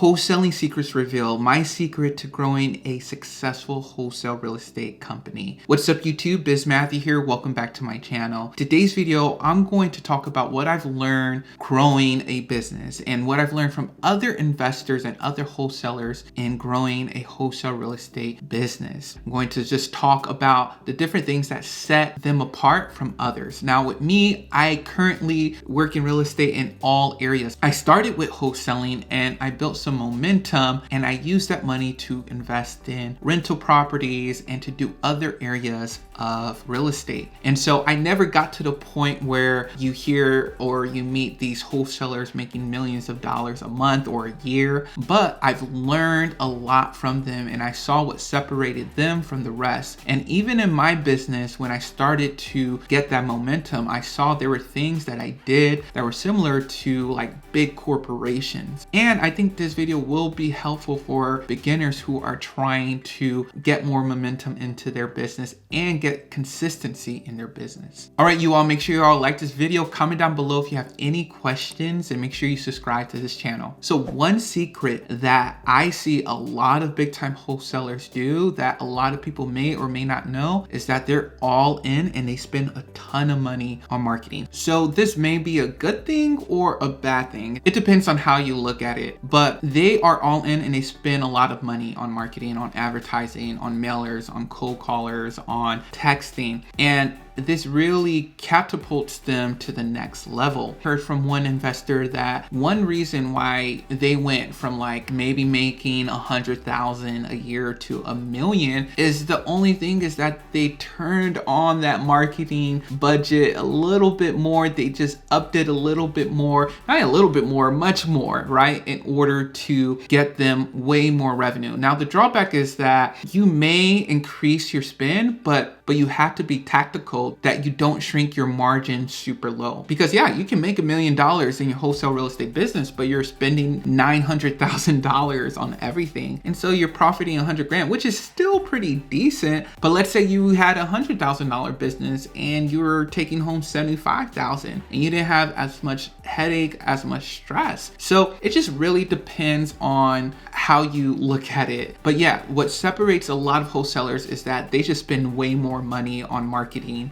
Wholesaling Secrets Revealed, my secret to growing a successful wholesale real estate company. What's up YouTube, Biz Matthew here, welcome back to my channel. Today's video, I'm going to talk about what I've learned growing a business and what I've learned from other investors and other wholesalers in growing a wholesale real estate business. I'm going to just talk about the different things that set them apart from others. Now with me, I currently work in real estate in all areas. I started with wholesaling and I built some momentum, and I used that money to invest in rental properties and to do other areas of real estate. And so I never got to the point where you hear or you meet these wholesalers making millions of dollars a month or a year, but I've learned a lot from them and I saw what separated them from the rest. And even in my business, when I started to get that momentum, I saw there were things that I did that were similar to like big corporations. And I think this video will be helpful for beginners who are trying to get more momentum into their business and get consistency in their business. All right, you all, make sure you all like this video, comment down below if you have any questions, and make sure you subscribe to this channel. So one secret that I see a lot of big time wholesalers do that a lot of people may or may not know is that they're all in and they spend a ton of money on marketing. So this may be a good thing or a bad thing. It depends on how you look at it, but they are all in and they spend a lot of money on marketing, on advertising, on mailers, on cold callers, on texting, and this really catapults them to the next level. Heard from one investor that one reason why they went from like maybe making 100,000 a year to $1 million is the only thing is that they turned on that marketing budget a little bit more. They just upped it a little bit more, not a little bit more, much more, right? In order to get them way more revenue. Now the drawback is that you may increase your spend, but you have to be tactical that you don't shrink your margin super low. Because yeah, you can make $1 million in your wholesale real estate business, but you're spending $900,000 on everything. And so you're profiting 100 grand, which is still pretty decent. But let's say you had a $100,000 business and you were taking home 75,000 and you didn't have as much headache, as much stress. So it just really depends on how you look at it. But yeah, what separates a lot of wholesalers is that they just spend way more money on marketing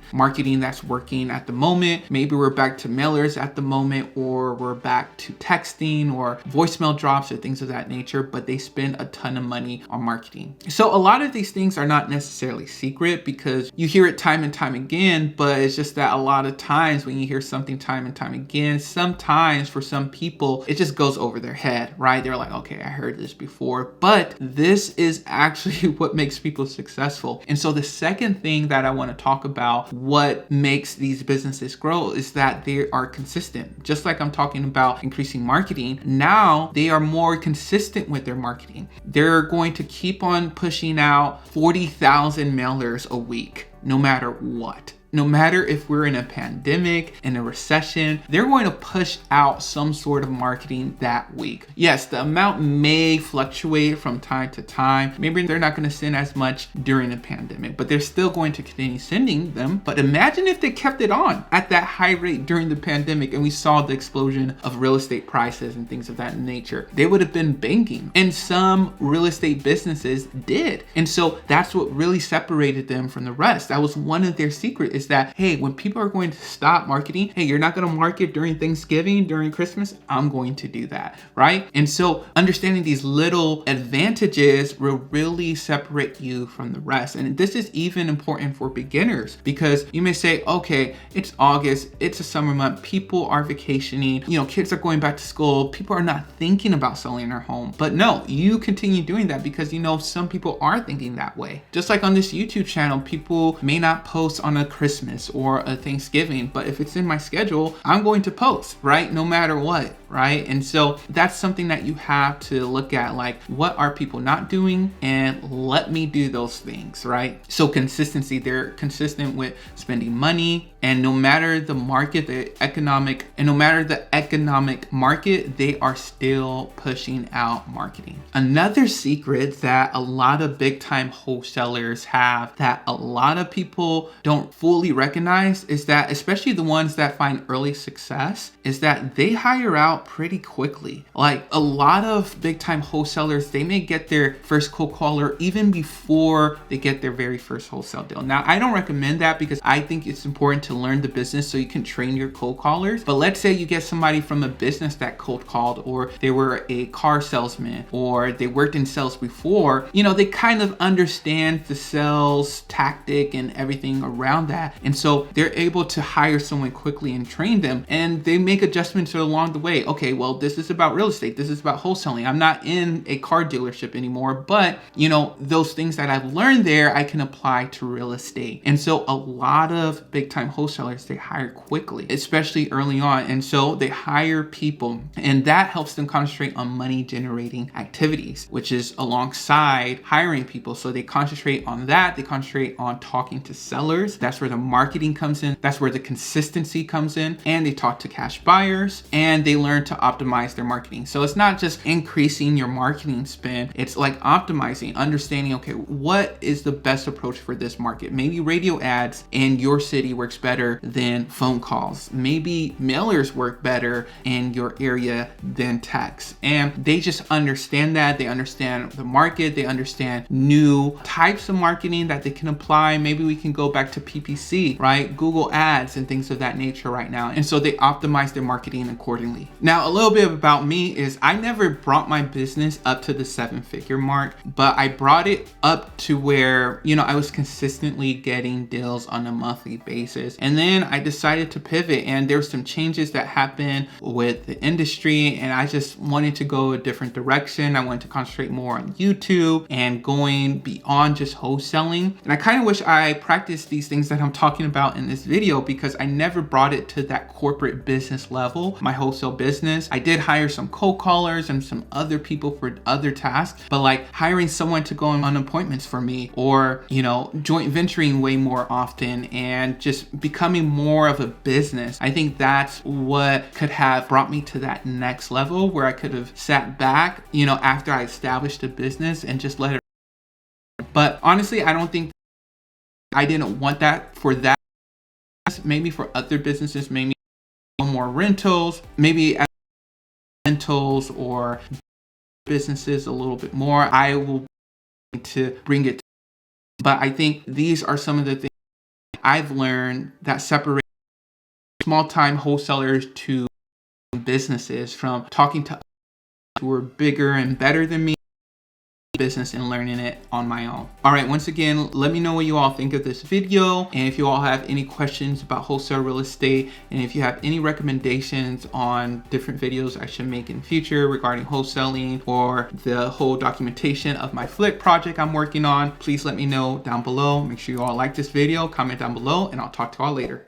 that's working at the moment. Maybe we're back to mailers at the moment, or we're back to texting or voicemail drops or things of that nature, but they spend a ton of money on marketing. So a lot of these things are not necessarily secret because you hear it time and time again, but it's just that a lot of times when you hear something time and time again, sometimes for some people, it just goes over their head, right? They're like, okay, I heard this before, but this is actually what makes people successful. And so the second thing that I want to talk about, what makes these businesses grow, is that they are consistent. Just like I'm talking about increasing marketing, now they are more consistent with their marketing. They're going to keep on pushing out 40,000 mailers a week, no matter what. No matter if we're in a pandemic, in a recession, they're going to push out some sort of marketing that week. Yes, the amount may fluctuate from time to time. Maybe they're not going to send as much during the pandemic, but they're still going to continue sending them. But imagine if they kept it on at that high rate during the pandemic and we saw the explosion of real estate prices and things of that nature. They would have been banking, and some real estate businesses did. And so that's what really separated them from the rest. That was one of their secrets. Is that, hey, when people are going to stop marketing, hey, you're not going to market during Thanksgiving, during Christmas, I'm going to do that, right? And so understanding these little advantages will really separate you from the rest. And this is even important for beginners because you may say, okay, it's August, it's a summer month, people are vacationing, kids are going back to school, people are not thinking about selling their home. But no, you continue doing that because some people are thinking that way. Just like on this YouTube channel, people may not post on a Christmas or a Thanksgiving, but if it's in my schedule, I'm going to post, right? No matter what, right? And so that's something that you have to look at, like, what are people not doing, and let me do those things, right? So consistency, they're consistent with spending money, and no matter the market, no matter the economic market, they are still pushing out marketing. Another secret that a lot of big time wholesalers have that a lot of people don't fully recognize is that, especially the ones that find early success, is that they hire out out pretty quickly. Like a lot of big time wholesalers, they may get their first cold caller even before they get their very first wholesale deal. Now, I don't recommend that because I think it's important to learn the business so you can train your cold callers. But let's say you get somebody from a business that cold called, or they were a car salesman, or they worked in sales before, you know, they kind of understand the sales tactic and everything around that. And so they're able to hire someone quickly and train them, and they make adjustments along the way. Okay, well, this is about real estate. This is about wholesaling. I'm not in a car dealership anymore, but you know, those things that I've learned there, I can apply to real estate. And so a lot of big time wholesalers, they hire quickly, especially early on. And so they hire people, and that helps them concentrate on money generating activities, which is alongside hiring people. So they concentrate on that. They concentrate on talking to sellers. That's where the marketing comes in. That's where the consistency comes in. And they talk to cash buyers, and they learn to optimize their marketing. So it's not just increasing your marketing spend. It's like optimizing, understanding, okay, what is the best approach for this market? Maybe radio ads in your city works better than phone calls. Maybe mailers work better in your area than text. And they just understand that. They understand the market. They understand new types of marketing that they can apply. Maybe we can go back to PPC, right? Google ads and things of that nature right now. And so they optimize their marketing accordingly. Now, a little bit about me is I never brought my business up to the 7-figure mark, but I brought it up to where, you know, I was consistently getting deals on a monthly basis. And then I decided to pivot, and there were some changes that happened with the industry, and I just wanted to go a different direction. I wanted to concentrate more on YouTube and going beyond just wholesaling. And I kind of wish I practiced these things that I'm talking about in this video, because I never brought it to that corporate business level, my wholesale business. I did hire some cold callers and some other people for other tasks, but like hiring someone to go on appointments for me, or, you know, joint venturing way more often, and just becoming more of a business. I think that's what could have brought me to that next level, where I could have sat back, you know, after I established a business and just let it. But honestly, I don't think I didn't want that for that. Maybe for other businesses, maybe more rentals, maybe rentals or businesses a little bit more. I will to bring it. But I think these are some of the things I've learned that separate small time wholesalers to businesses, from talking to others who are bigger and better than me business and learning it on my own. All right, once again, let me know what you all think of this video, and if you all have any questions about wholesale real estate, and if you have any recommendations on different videos I should make in future regarding wholesaling, or the whole documentation of my flip project I'm working on, please let me know down below. Make sure you all like this video, comment down below, and I'll talk to you all later.